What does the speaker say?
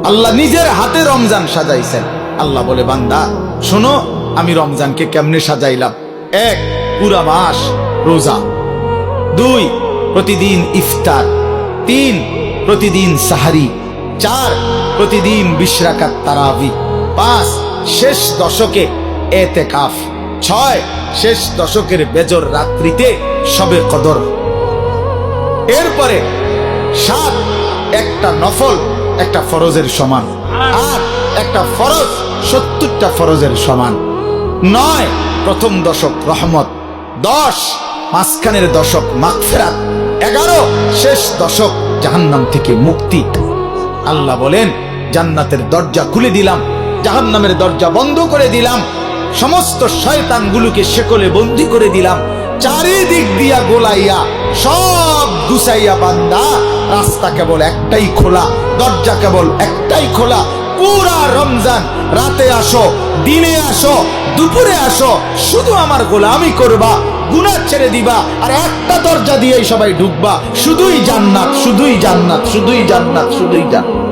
আল্লাহ নিজের হাতে রমজান সাজাইছেন। আল্লাহ বলে, বান্দা শোনো আমি রমজানকে কেমনে সাজাইলাম। 1, পুরা মাস রোজা। 2, প্রতিদিন ইফতার। 3, প্রতিদিন সাহারি। 4, প্রতিদিন 20 রাকাত তারাবি। 5, শেষ দশকে এতেকাফ। 6, শেষ দশকের বেজর রাত্রিতে শবে কদর। এরপরে 7, একটা নফল একটা ফরজের সমান। 8, একটা ফরজ 70টা ফরজের সমান। 9, প্রথম দশক রহমত। 10, মাঝখানের দশক মাগফিরাত। 11, শেষ দশক জাহান্নাম থেকে মুক্তি। আল্লাহ বলেন, জান্নাতের দরজা খুলে দিলাম, জাহান্নামের দরজা বন্ধ করে দিলাম, সমস্ত শয়তানগুলোকে শেকলে বন্দী করে দিলাম, চারিদিক দিয়া গোলাইয়া সব গুছাইয়া বান্দা রাস্তা কেবল একটাই খোলা, দরজা কেবল একটাই খোলা। পুরা রমজান রাতে আসো, দিনে আসো, দুপুরে আসো, শুধু আমার গোলামি করবা, গুনাহ ছেড়ে দিবা, আর একটা দরজা দিয়েই সবাই ঢুকবা। শুধুই জান্নাত, শুধুই জান্নাত, শুধুই জান্নাত, শুধুই জান্নাত।